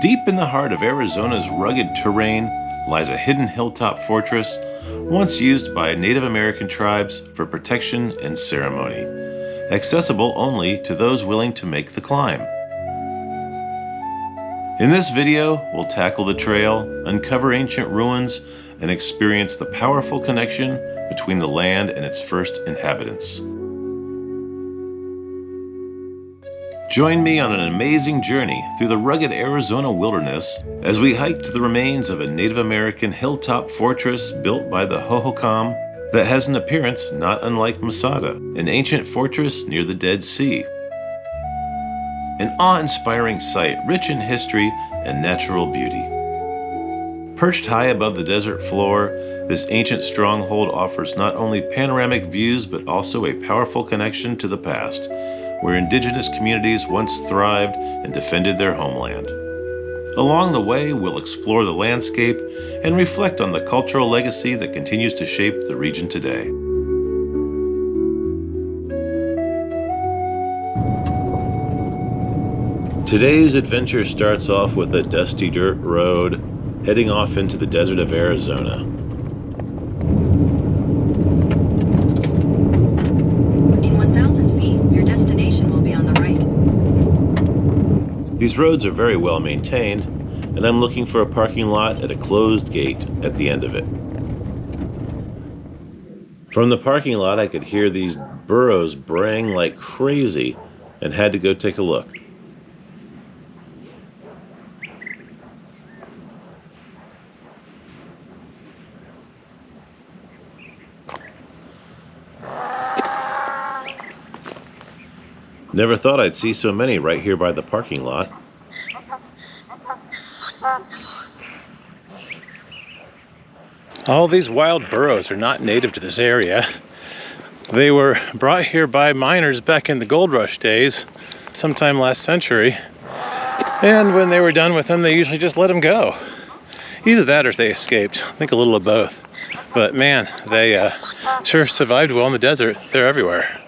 Deep in the heart of Arizona's rugged terrain lies a hidden hilltop fortress once used by Native American tribes for protection and ceremony, accessible only to those willing to make the climb. In this video, we'll tackle the trail, uncover ancient ruins, and experience the powerful connection between the land and its first inhabitants. Join me on an amazing journey through the rugged Arizona wilderness as we hike to the remains of a Native American hilltop fortress built by the Hohokam that has an appearance not unlike Masada, an ancient fortress near the Dead Sea. An awe-inspiring sight rich in history and natural beauty. Perched high above the desert floor, this ancient stronghold offers not only panoramic views but also a powerful connection to the past, where indigenous communities once thrived and defended their homeland. Along the way, we'll explore the landscape and reflect on the cultural legacy that continues to shape the region today. Today's adventure starts off with a dusty dirt road heading off into the desert of Arizona. In 1,000 feet, your destination will be on the right. These roads are very well maintained, and I'm looking for a parking lot at a closed gate at the end of it. From the parking lot, I could hear these burros braying like crazy and had to go take a look. Never thought I'd see so many right here by the parking lot. All these wild burros are not native to this area. They were brought here by miners back in the gold rush days, sometime last century. And when they were done with them, they usually just let them go. Either that or they escaped. I think a little of both. But man, they sure survived well in the desert. They're everywhere.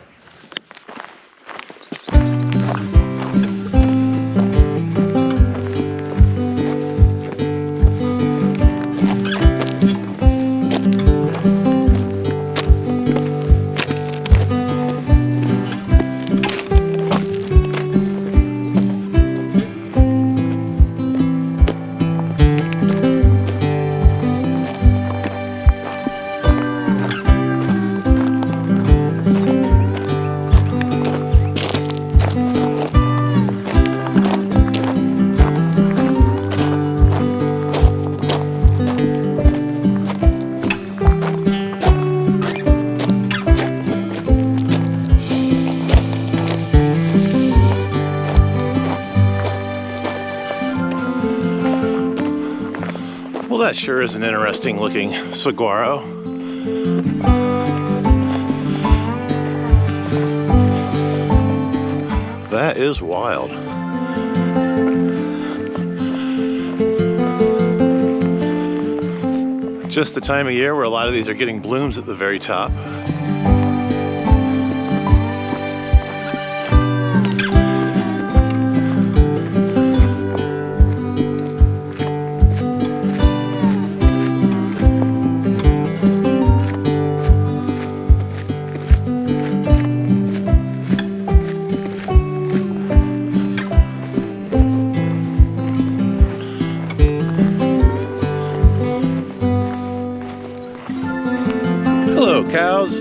Well, that sure is an interesting looking saguaro. That is wild. Just the time of year where a lot of these are getting blooms at the very top. Cows.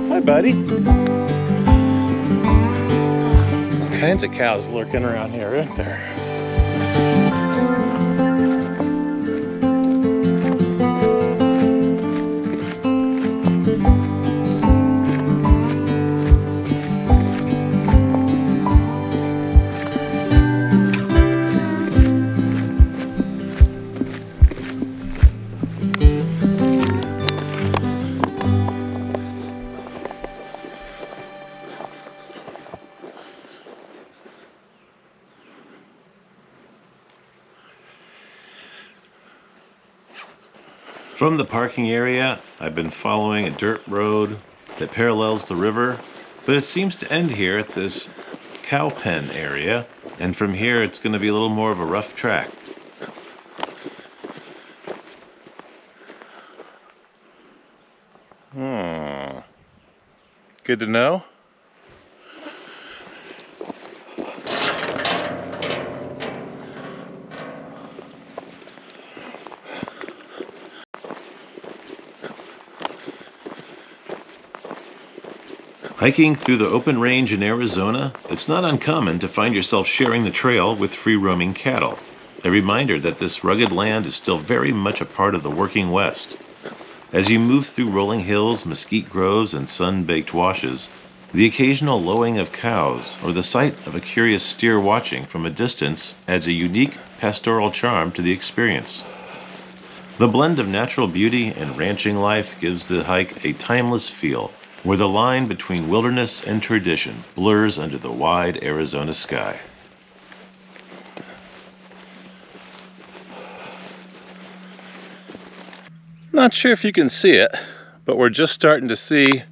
Hi, buddy. All kinds of cows lurking around here, aren't there? From the parking area, I've been following a dirt road that parallels the river, but it seems to end here at this cow pen area, and from here it's going to be a little more of a rough track. Good to know. Hiking through the open range in Arizona, it's not uncommon to find yourself sharing the trail with free-roaming cattle. A reminder that this rugged land is still very much a part of the working West. As you move through rolling hills, mesquite groves, and sun-baked washes, the occasional lowing of cows or the sight of a curious steer watching from a distance adds a unique pastoral charm to the experience. The blend of natural beauty and ranching life gives the hike a timeless feel, where the line between wilderness and tradition blurs under the wide Arizona sky. Not sure if you can see it, but we're just starting to see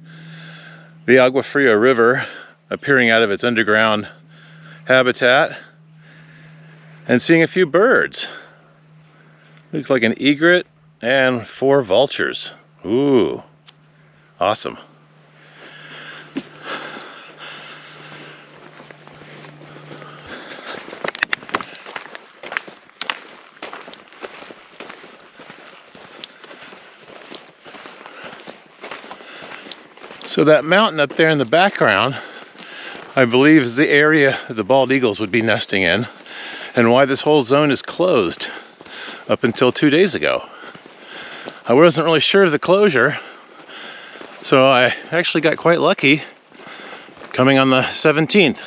the Agua Fria River appearing out of its underground habitat and seeing a few birds. Looks like an egret and 4 vultures. Ooh, awesome. So that mountain up there in the background, I believe, is the area the bald eagles would be nesting in, and why this whole zone is closed up until 2 days ago. I wasn't really sure of the closure, so I actually got quite lucky coming on the 17th.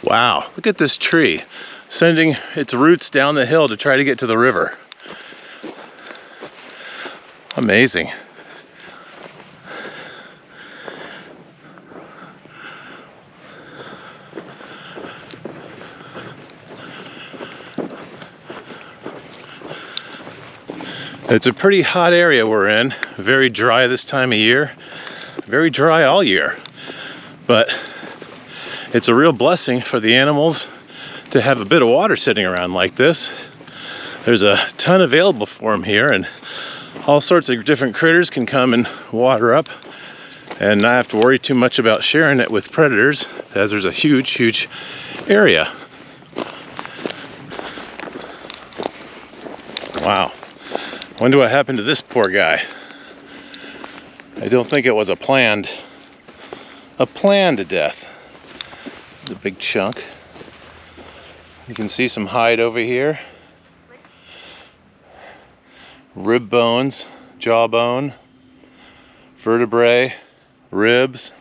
Wow, look at this tree, sending its roots down the hill to try to get to the river. Amazing. It's a pretty hot area we're in, very dry this time of year, very dry all year, but it's a real blessing for the animals to have a bit of water sitting around like this. There's a ton available for them here, and all sorts of different critters can come and water up and not have to worry too much about sharing it with predators, as there's a huge area. Wow. Wonder what happened to this poor guy. I don't think it was a planned death. A big chunk. You can see some hide over here. Rib bones, jawbone, vertebrae, ribs.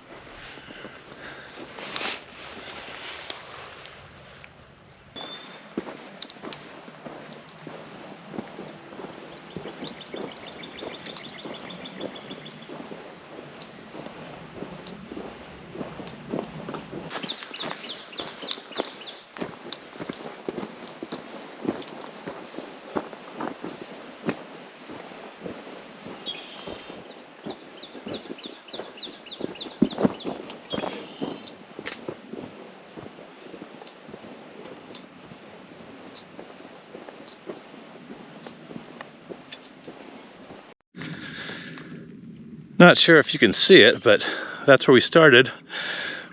Not sure if you can see it, but that's where we started.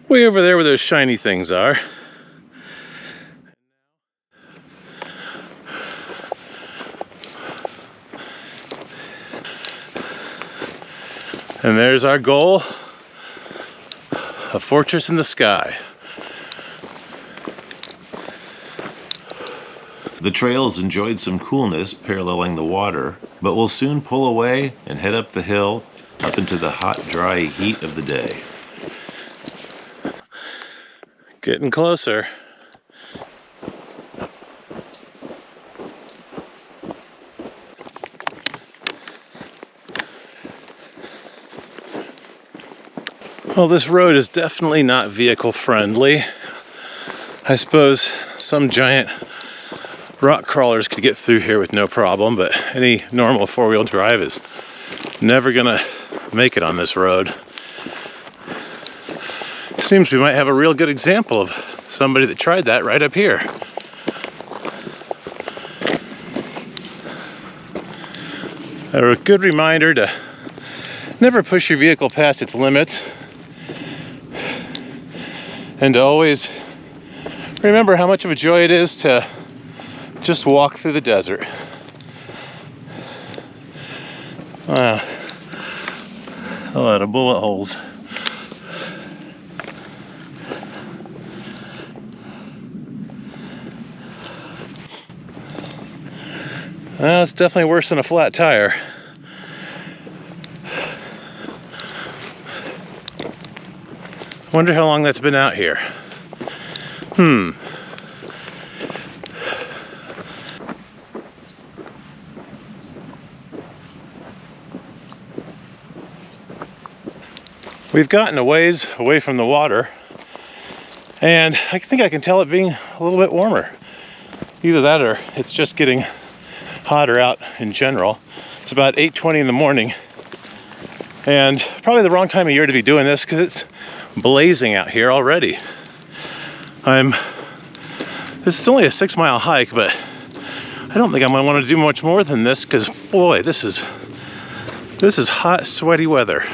Way over there where those shiny things are. And there's our goal, a fortress in the sky. The trails enjoyed some coolness paralleling the water, but will soon pull away and head up the hill, up into the hot, dry heat of the day. Getting closer. Well, this road is definitely not vehicle friendly. I suppose some giant rock crawlers could get through here with no problem, but any normal four-wheel drive is never gonna make it on this road. Seems we might have a real good example of somebody that tried that right up here. A good reminder to never push your vehicle past its limits, and to always remember how much of a joy it is to just walk through the desert. A lot of bullet holes. Well, it's definitely worse than a flat tire. Wonder how long that's been out here. We've gotten a ways away from the water, and I think I can tell it being a little bit warmer. Either that or it's just getting hotter out in general. It's about 8:20 in the morning, and probably the wrong time of year to be doing this because it's blazing out here already. This is only a 6-mile hike, but I don't think I'm gonna want to do much more than this because, boy, this is hot, sweaty weather.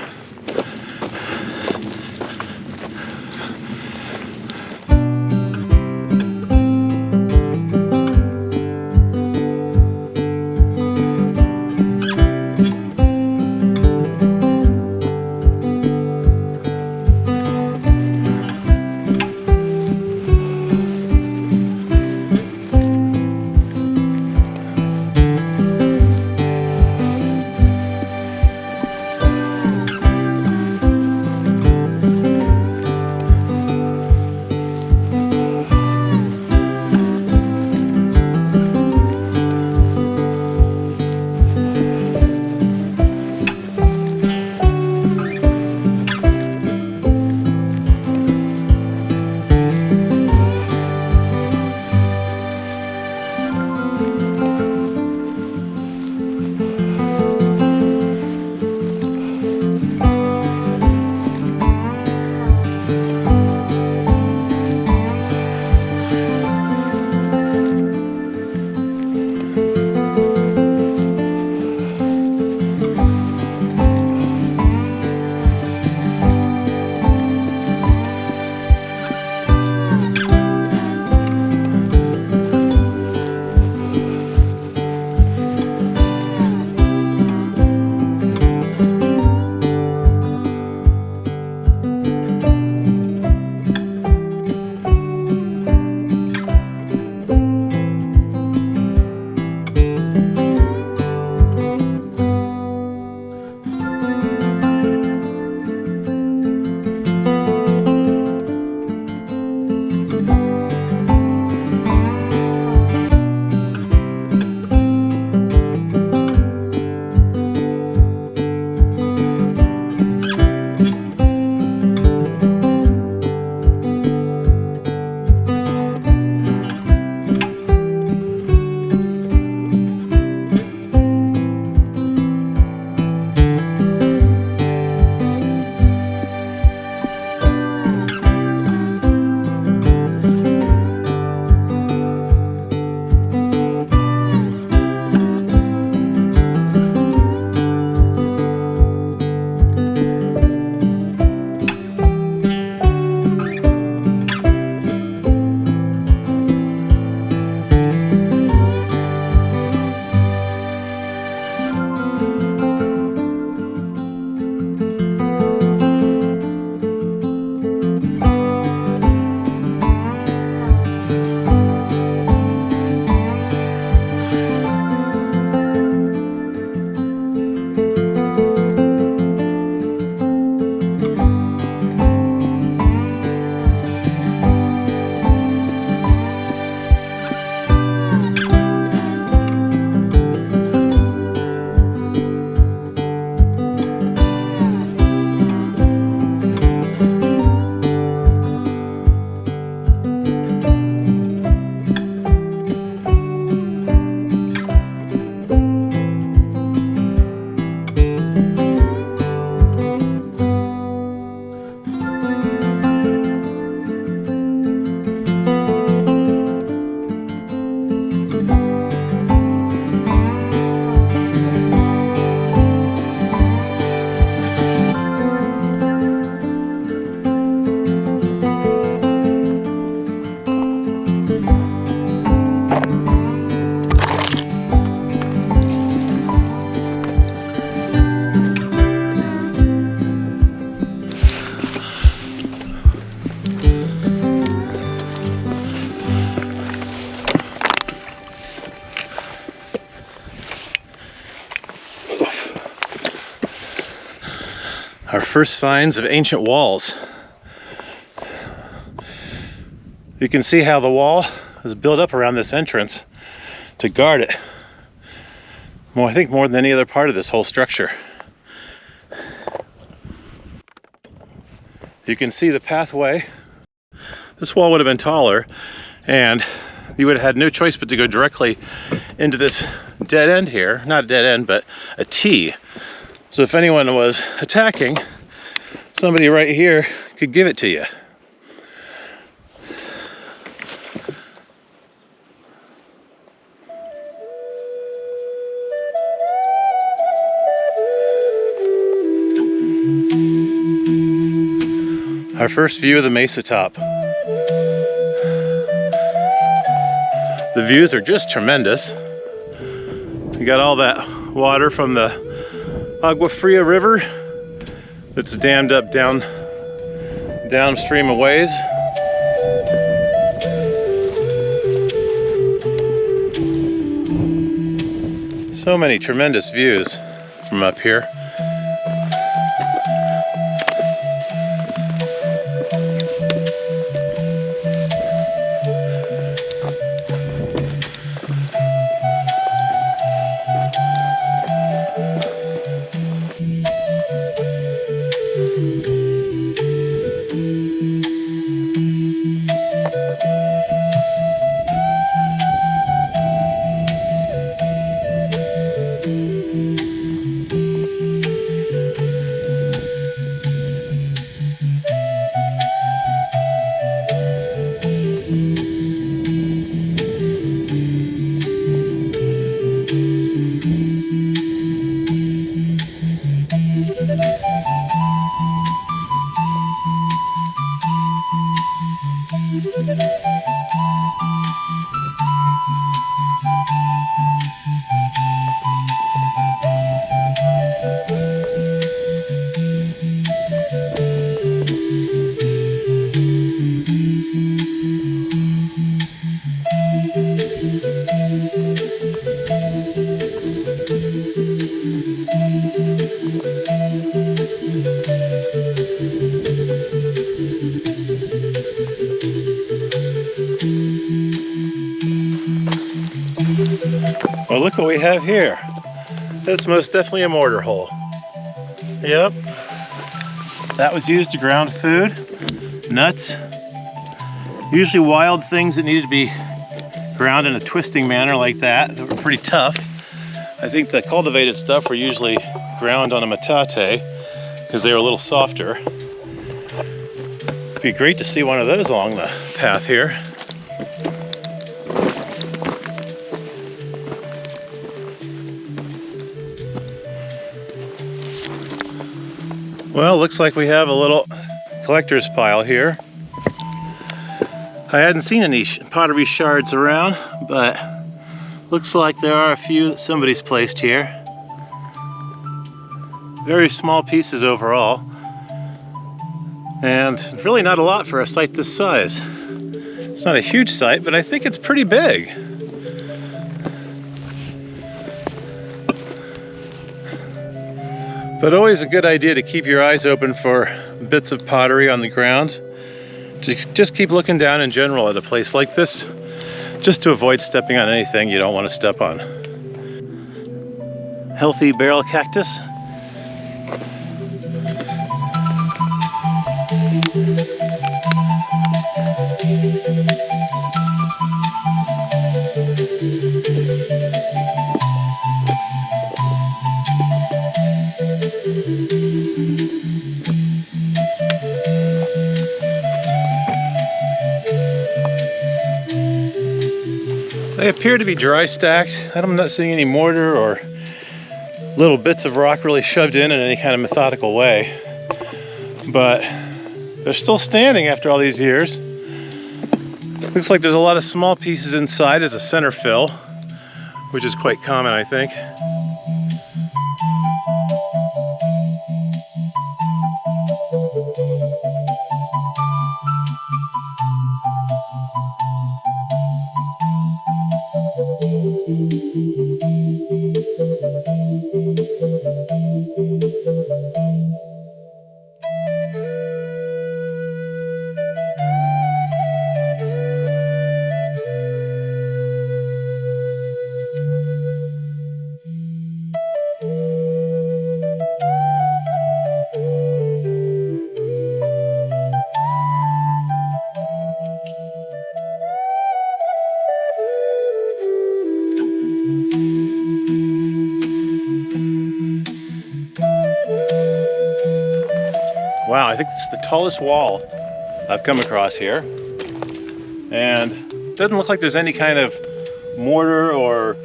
Our first signs of ancient walls. You can see how the wall is built up around this entrance to guard it. Well, I think more than any other part of this whole structure. You can see the pathway. This wall would have been taller, and you would have had no choice but to go directly into this dead end here. Not a dead end, but a T. So if anyone was attacking, somebody right here could give it to you. Our first view of the mesa top. The views are just tremendous. You got all that water from the Agua Fria River that's dammed up downstream a ways. So many tremendous views from up here. Well, look what we have here. That's most definitely a mortar hole. Yep. That was used to ground food, nuts, usually wild things that needed to be ground in a twisting manner like that. They were pretty tough. I think the cultivated stuff were usually ground on a metate because they were a little softer. It'd be great to see one of those along the path here. Well, looks like we have a little collector's pile here. I hadn't seen any pottery shards around, but looks like there are a few that somebody's placed here. Very small pieces overall, and really not a lot for a site this size. It's not a huge site, but I think it's pretty big. But always a good idea to keep your eyes open for bits of pottery on the ground. Just keep looking down in general at a place like this, just to avoid stepping on anything you don't want to step on. Healthy barrel cactus. They appear to be dry stacked. I'm not seeing any mortar or little bits of rock really shoved in any kind of methodical way. But they're still standing after all these years. Looks like there's a lot of small pieces inside as a center fill, which is quite common, I think. Wow, I think this is the tallest wall I've come across here. And it doesn't look like there's any kind of mortar or,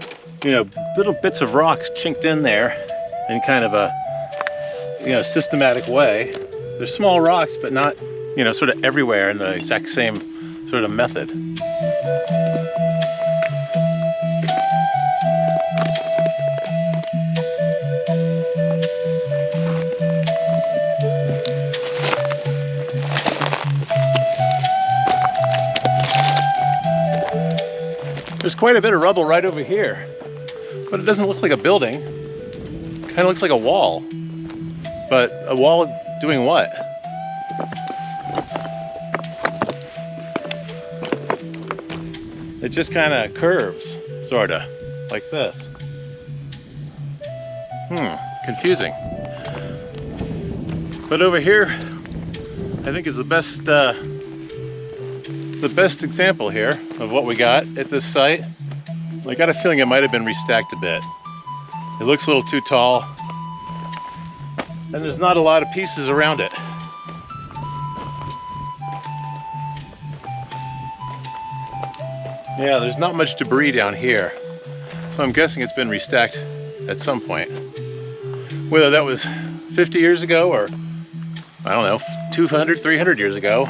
little bits of rock chinked in there in kind of a, systematic way. There's small rocks, but not, sort of everywhere in the exact same sort of method. There's quite a bit of rubble right over here, but it doesn't look like a building. It kind of looks like a wall. But a wall doing what? It just kind of curves, sort of, like this. Confusing. But over here, I think is the best example here of what we got at this site. I got a feeling it might have been restacked a bit. It looks a little too tall, and there's not a lot of pieces around it. Yeah, there's not much debris down here, so I'm guessing it's been restacked at some point. Whether that was 50 years ago or, I don't know, 200, 300 years ago,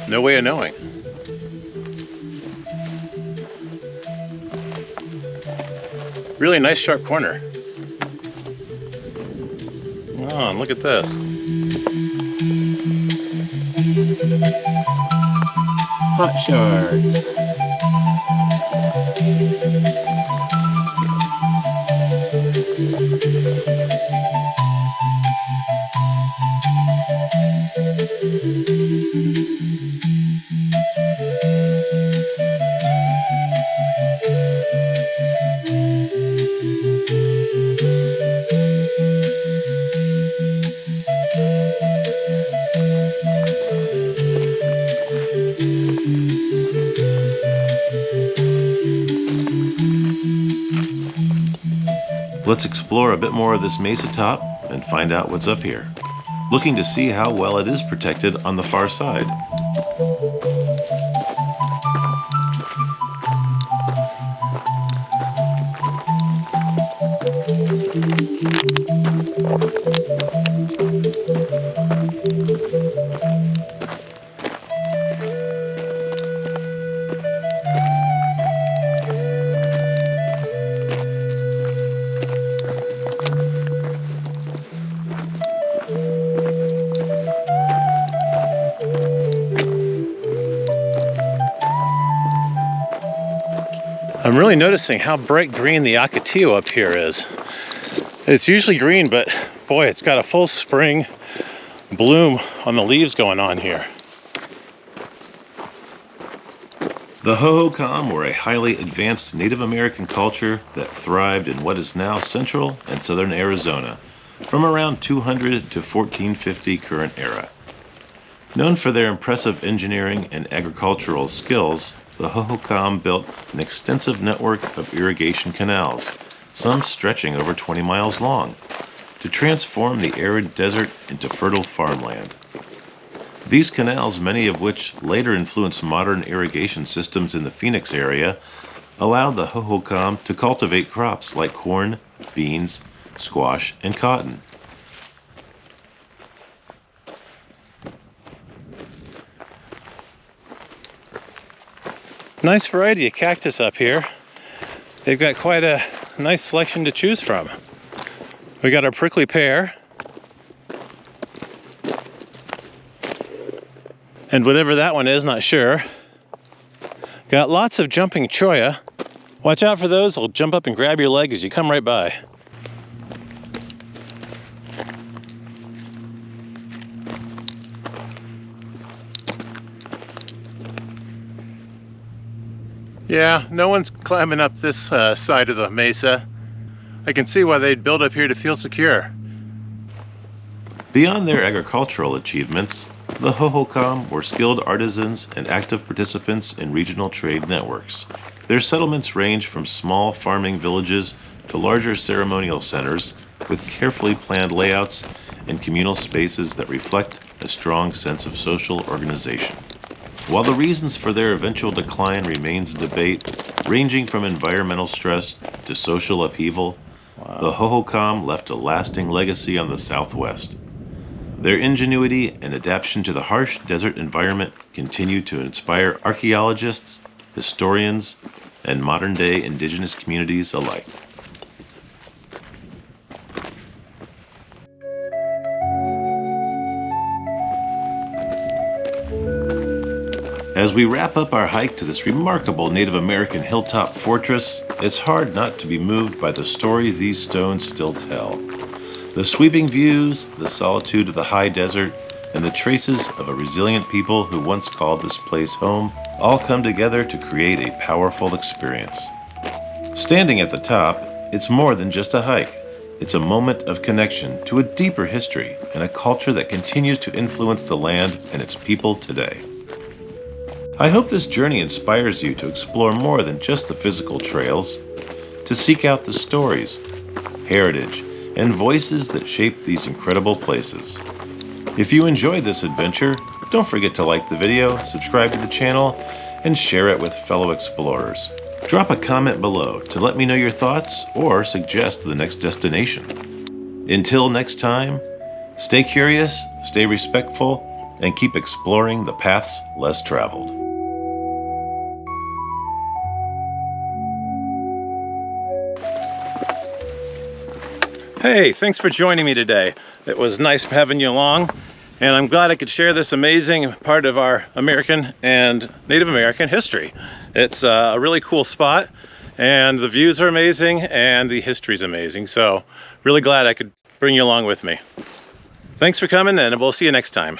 no way of knowing. Really nice sharp corner. Oh, and look at this. Hot shards. Let's explore a bit more of this mesa top and find out what's up here, looking to see how well it is protected on the far side. I'm really noticing how bright green the Ocotillo up here is. It's usually green, but boy, it's got a full spring bloom on the leaves going on here. The Hohokam were a highly advanced Native American culture that thrived in what is now central and southern Arizona from around 200 to 1450 current era. Known for their impressive engineering and agricultural skills, the Hohokam built an extensive network of irrigation canals, some stretching over 20 miles long, to transform the arid desert into fertile farmland. These canals, many of which later influenced modern irrigation systems in the Phoenix area, allowed the Hohokam to cultivate crops like corn, beans, squash, and cotton. Nice variety of cactus up here. They've got quite a nice selection to choose from. We got our prickly pear, and whatever that one is, not sure. Got lots of jumping cholla. Watch out for those, they'll jump up and grab your leg as you come right by. Yeah, no one's climbing up this side of the mesa. I can see why they'd build up here to feel secure. Beyond their agricultural achievements, the Hohokam were skilled artisans and active participants in regional trade networks. Their settlements range from small farming villages to larger ceremonial centers with carefully planned layouts and communal spaces that reflect a strong sense of social organization. While the reasons for their eventual decline remains a debate, ranging from environmental stress to social upheaval, the Hohokam left a lasting legacy on the Southwest. Their ingenuity and adaptation to the harsh desert environment continue to inspire archaeologists, historians, and modern-day indigenous communities alike. As we wrap up our hike to this remarkable Native American hilltop fortress, it's hard not to be moved by the story these stones still tell. The sweeping views, the solitude of the high desert, and the traces of a resilient people who once called this place home all come together to create a powerful experience. Standing at the top, it's more than just a hike. It's a moment of connection to a deeper history and a culture that continues to influence the land and its people today. I hope this journey inspires you to explore more than just the physical trails, to seek out the stories, heritage, and voices that shape these incredible places. If you enjoyed this adventure, don't forget to like the video, subscribe to the channel, and share it with fellow explorers. Drop a comment below to let me know your thoughts or suggest the next destination. Until next time, stay curious, stay respectful, and keep exploring the paths less traveled. Hey, thanks for joining me today. It was nice having you along, and I'm glad I could share this amazing part of our American and Native American history. It's a really cool spot, and the views are amazing, and the history is amazing. So really glad I could bring you along with me. Thanks for coming, and we'll see you next time.